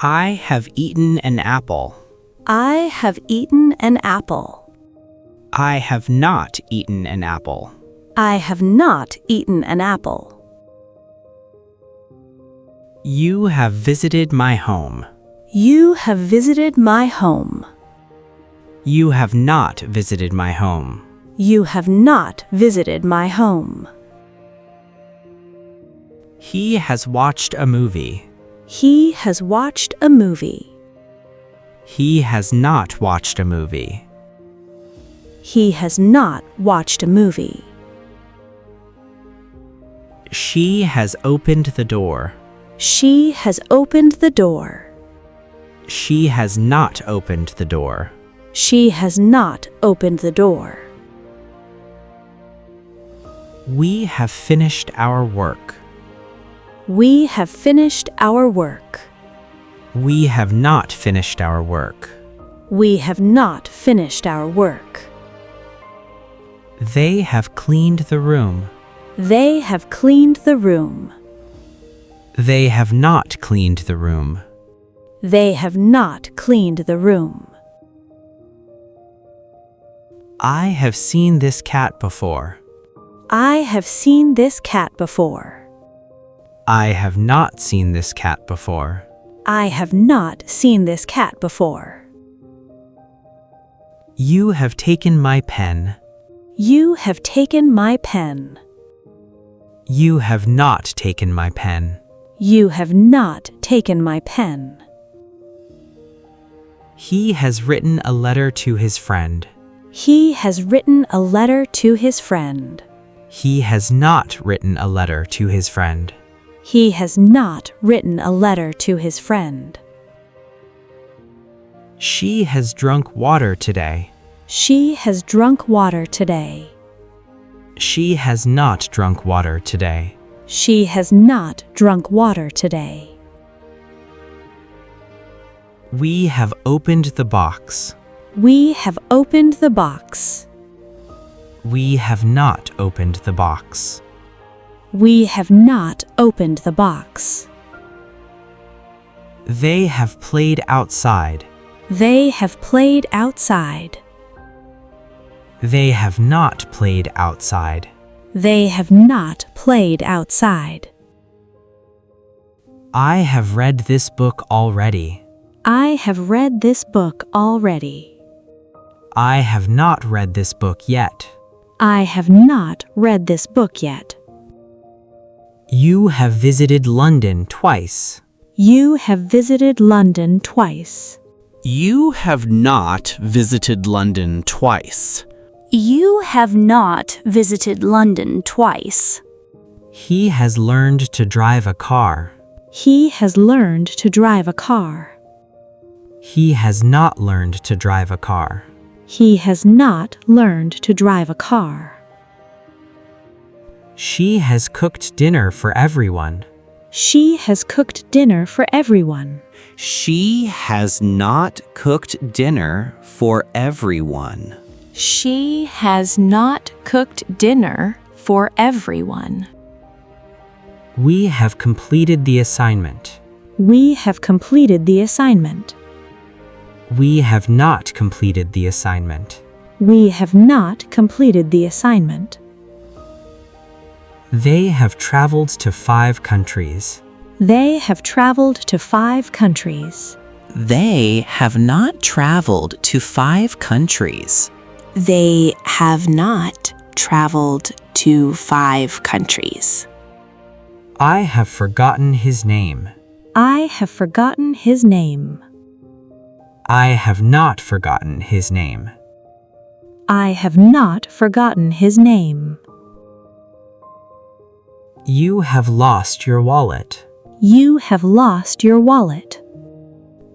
I have eaten an apple. I have eaten an apple. I have not eaten an apple. I have not eaten an apple. You have visited my home. You have visited my home. You have not visited my home. You have not visited my home. He has watched a movie. He has watched a movie. He has not watched a movie. He has not watched a movie. She has opened the door. She has opened the door. She has not opened the door. She has not opened the door. We have finished our work. We have finished our work. We have not finished our work. We have not finished our work. They have cleaned the room. They have cleaned the room. They have not cleaned the room. They have not cleaned the room. I have seen this cat before. I have seen this cat before. I have not seen this cat before. I have not seen this cat before. You have taken my pen. You have taken my pen. You have not taken my pen. You have not taken my pen. He has written a letter to his friend. He has written a letter to his friend. He has not written a letter to his friend. He has not written a letter to his friend. She has drunk water today. She has drunk water today. She has not drunk water today. She has not drunk water today. We have opened the box. We have opened the box. We have not opened the box. We have not opened the box. They have played outside. They have played outside. They have not played outside. They have not played outside. I have read this book already. I have read this book already. I have not read this book yet. I have not read this book yet. You have visited London twice. You have visited London twice. You have not visited London twice. You have not visited London twice. He has learned to drive a car. He has learned to drive a car. He has not learned to drive a car. He has not learned to drive a car. She has cooked dinner for everyone. She has cooked dinner for everyone. She has not cooked dinner for everyone. She has not cooked dinner for everyone. We have completed the assignment. We have completed the assignment. We have not completed the assignment. We have not completed the assignment. They have traveled to 5 countries. They have traveled to 5 countries. They have not traveled to 5 countries. They have not traveled to 5 countries. I have forgotten his name. I have forgotten his name. I have not forgotten his name. I have not forgotten his name. You have lost your wallet. You have lost your wallet.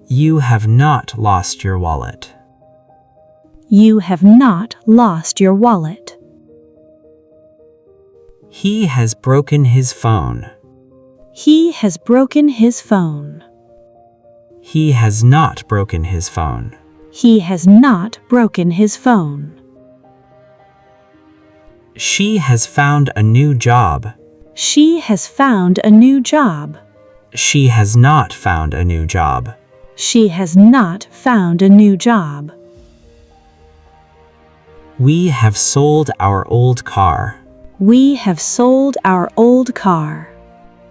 You have not lost your wallet. You have not lost your wallet. He has broken his phone. He has broken his phone. He has not broken his phone. He has not broken his phone. She has found a new job. She has found a new job. She has not found a new job. She has not found a new job. We have sold our old car. We have sold our old car.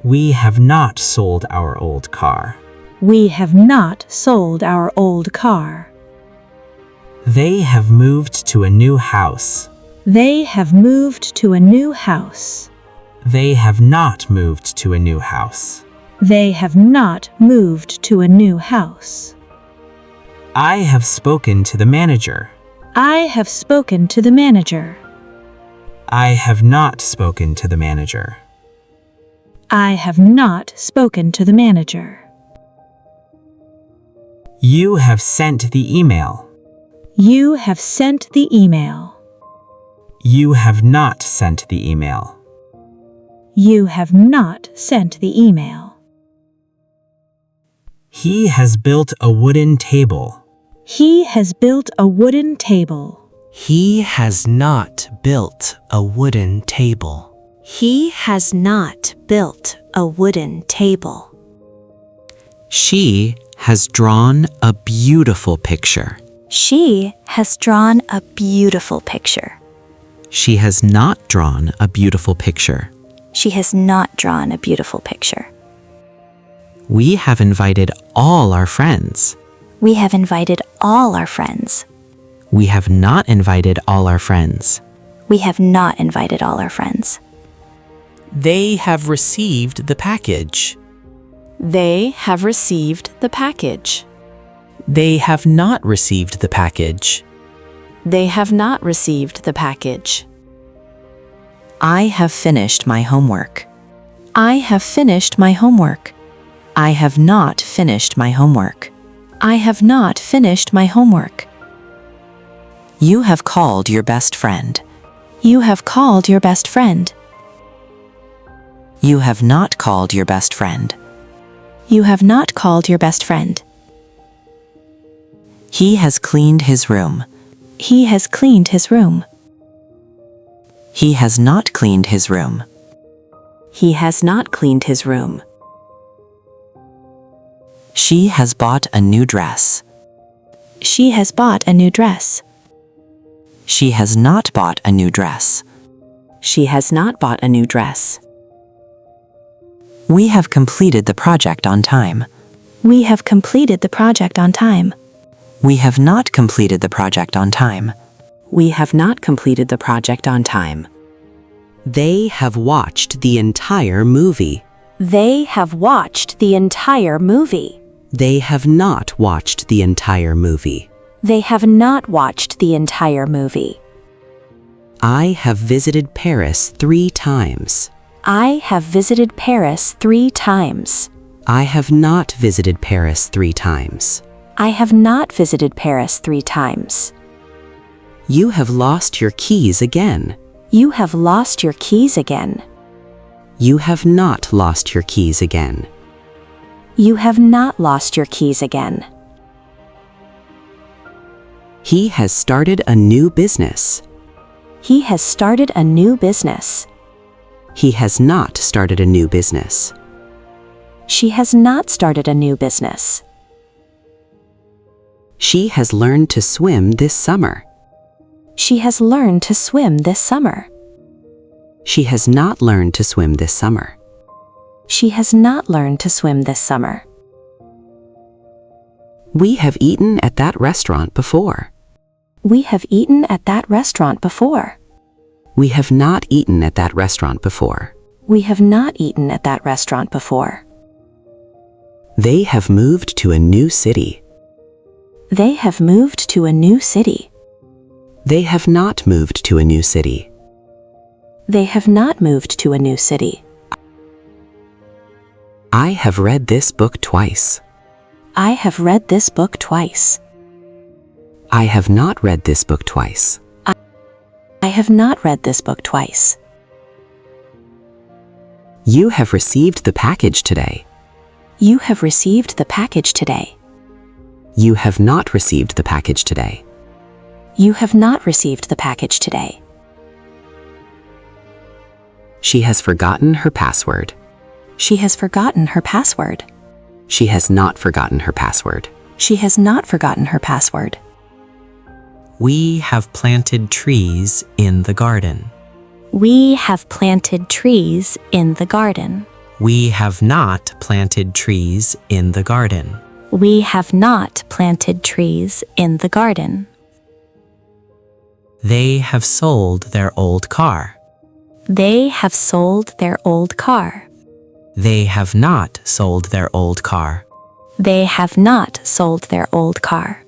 We have not sold our old car. We have not sold our old car. They have moved to a new house. They have moved to a new house. They have not moved to a new house. They have not moved to a new house. I have spoken to the manager. I have spoken to the manager. I have not spoken to the manager. I have not spoken to the manager. You have sent the email. You have sent the email. You have not sent the email. You have not sent the email. He has built a wooden table. He has built a wooden table. He has not built a wooden table. He has not built a wooden table. She has drawn a beautiful picture. She has drawn a beautiful picture. She has not drawn a beautiful picture. She has not drawn a beautiful picture. We have invited all our friends. We have invited all our friends. We have not invited all our friends. We have not invited all our friends. They have received the package. They have received the package. They have not received the package. They have not received the package. I have finished my homework. I have finished my homework. I have not finished my homework. I have not finished my homework. You have called your best friend. You have called your best friend. You have not called your best friend. You have not called your best friend. He has cleaned his room. He has cleaned his room. He has not cleaned his room. He has not cleaned his room. She has bought a new dress. She has bought a new dress. She has not bought a new dress. She has not bought a new dress. We have completed the project on time. We have completed the project on time. We have not completed the project on time. We have not completed the project on time. They have watched the entire movie. They have watched the entire movie. They have not watched the entire movie. They have not watched the entire movie. I have visited Paris 3 times. I have visited Paris 3 times. I have not visited Paris 3 times. I have not visited Paris 3 times. You have lost your keys again. You have lost your keys again. You have not lost your keys again. You have not lost your keys again. He has started a new business. He has started a new business. He has not started a new business. She has not started a new business. She has learned to swim this summer. She has learned to swim this summer. She has not learned to swim this summer. She has not learned to swim this summer. We have eaten at that restaurant before. We have eaten at that restaurant before. We have not eaten at that restaurant before. We have not eaten at that restaurant before. They have moved to a new city. They have moved to a new city. They have not moved to a new city. They have not moved to a new city. I have read this book twice. I have read this book twice. I have not read this book twice. I have not read this book twice. You have received the package today. You have received the package today. You have not received the package today. You have not received the package today. She has forgotten her password. She has forgotten her password. She has not forgotten her password. She has not forgotten her password. We have planted trees in the garden. We have planted trees in the garden. We have not planted trees in the garden. We have not planted trees in the garden. They have sold their old car. They have sold their old car. They have not sold their old car. They have not sold their old car.